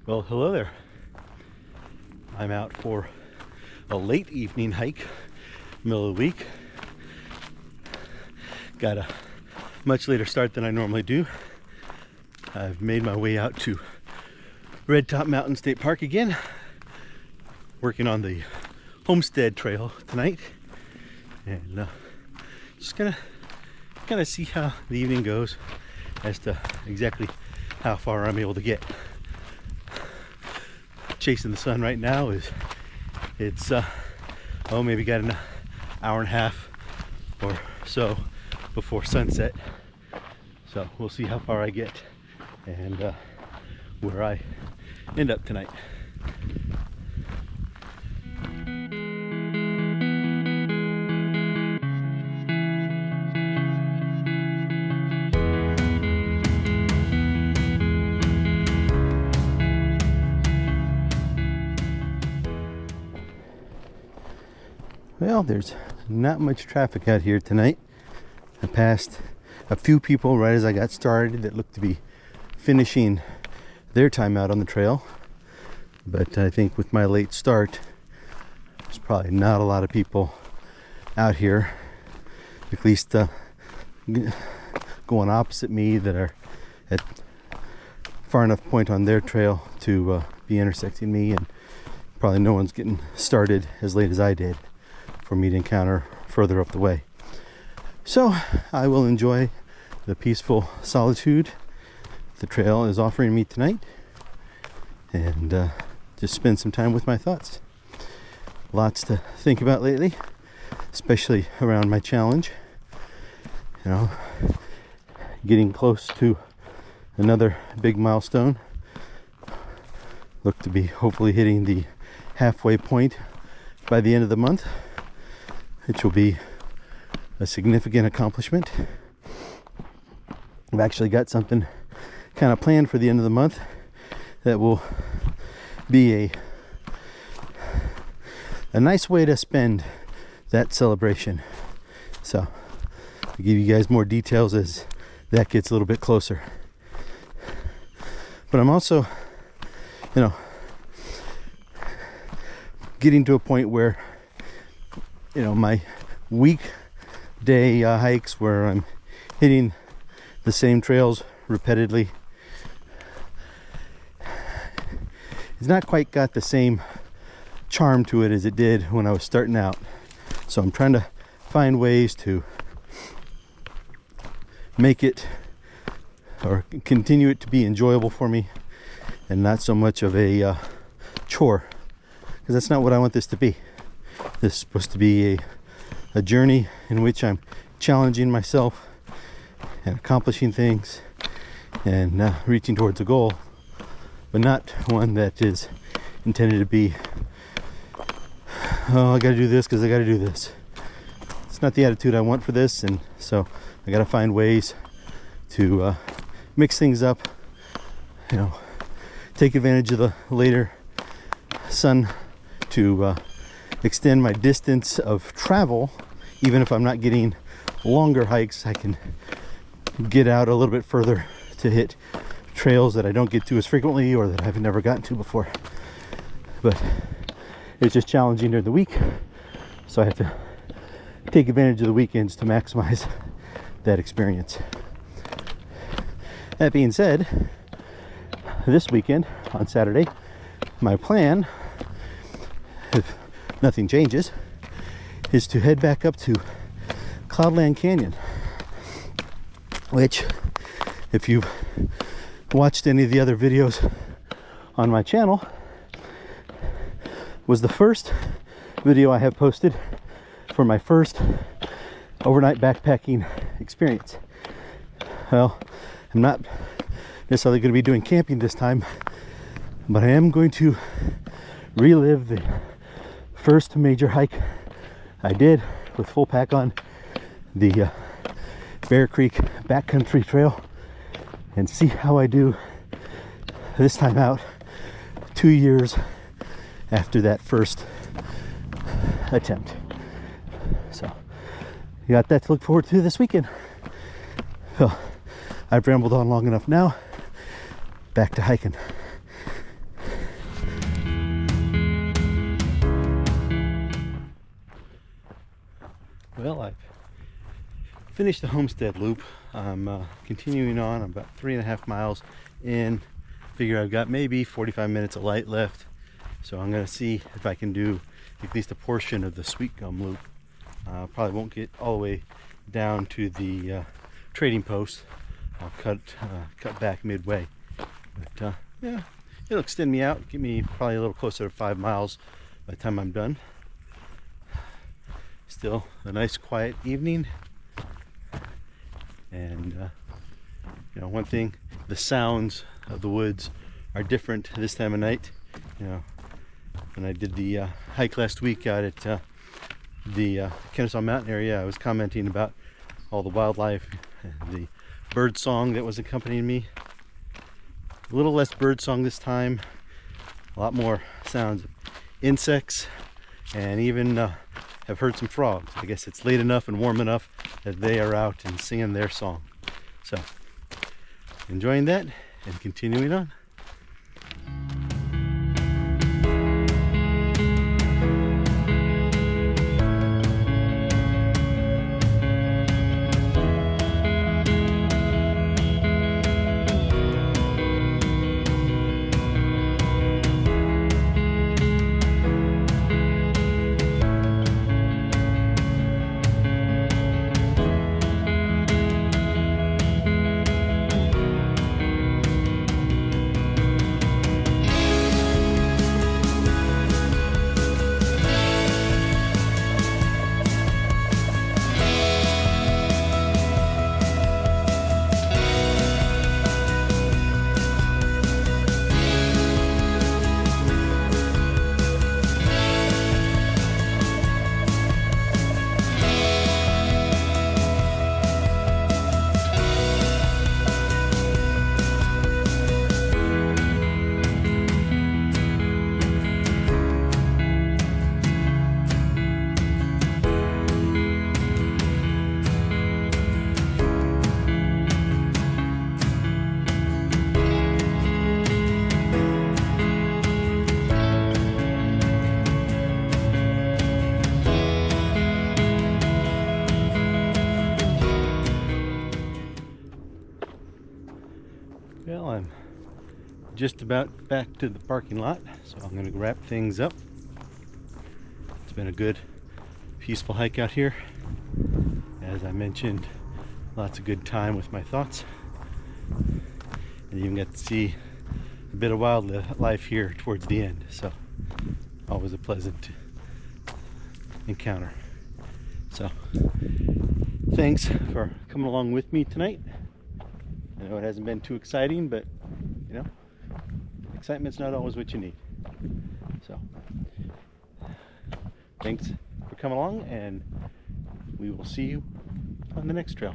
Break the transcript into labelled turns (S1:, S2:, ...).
S1: Well, hello there. I'm out for a late evening hike, middle of the week. Got a much later start than I normally do. I've made my way out to Red Top Mountain State Park again, working on the Homestead Trail tonight, and just gonna kind of see how the evening goes as to exactly how far I'm able to get. Chasing the sun right now it's maybe got an hour and a half or so before sunset, so we'll see how far I get and where I end up tonight. Well, there's not much traffic out here tonight. I passed a few people right as I got started that looked to be finishing their time out on the trail. But I think with my late start, there's probably not a lot of people out here, at least going opposite me, that are at far enough point on their trail to be intersecting me, and probably no one's getting started as late as I did for me to encounter further up the way. So I will enjoy the peaceful solitude the trail is offering me tonight, and just spend some time with my thoughts. Lots to think about lately, especially around my challenge. You know, getting close to another big milestone. Look to be hopefully hitting the halfway point by the end of the month, which will be a significant accomplishment. I've actually got something kind of planned for the end of the month that will be a nice way to spend that celebration. So I'll give you guys more details as that gets a little bit closer. But I'm also, getting to a point where my weekday hikes where I'm hitting the same trails repeatedly, it's not quite got the same charm to it as it did when I was starting out. So I'm trying to find ways to make it or continue it to be enjoyable for me and not so much of a chore, because that's not what I want this to be. This is supposed to be a journey in which I'm challenging myself and accomplishing things and reaching towards a goal, but not one that is intended to be, oh, I gotta do this because I gotta do this. It's not the attitude I want for this, and so I gotta find ways to mix things up, take advantage of the later sun to extend my distance of travel. Even if I'm not getting longer hikes, I can get out a little bit further to hit trails that I don't get to as frequently or that I've never gotten to before. But it's just challenging during the week, so I have to take advantage of the weekends to maximize that experience. That being said, this weekend on Saturday, my plan, if nothing changes, is to head back up to Cloudland Canyon, which, if you've watched any of the other videos on my channel, was the first video I have posted for my first overnight backpacking experience. Well, I'm not necessarily going to be doing camping this time, but I am going to relive the first major hike I did with full pack on, the Bear Creek Backcountry Trail, and see how I do this time out 2 years after that first attempt. So you got that to look forward to this weekend. Well, I've rambled on long enough now. Back to hiking. Well, I've finished the Homestead loop. I'm continuing on. I'm about 3.5 miles in. Figure I've got maybe 45 minutes of light left, so I'm going to see if I can do at least a portion of the Sweetgum loop. Probably won't get all the way down to the trading post. I'll cut back midway, but yeah, it'll extend me out, get me probably a little closer to 5 miles by the time I'm done. Still a nice quiet evening, and you know, one thing, the sounds of the woods are different this time of night. You know, when I did the hike last week out at the Kennesaw Mountain area, I was commenting about all the wildlife and the bird song that was accompanying me. A little less bird song this time, a lot more sounds of insects, and even have heard some frogs. I guess it's late enough and warm enough that they are out and singing their song. So, enjoying that and continuing on. Well, I'm just about back to the parking lot, so I'm going to wrap things up. It's been a good, peaceful hike out here. As I mentioned, lots of good time with my thoughts. And you even got to see a bit of wildlife here towards the end, so always a pleasant encounter. So, thanks for coming along with me tonight. I know it hasn't been too exciting, but you know, excitement's not always what you need. So, thanks for coming along, and we will see you on the next trail.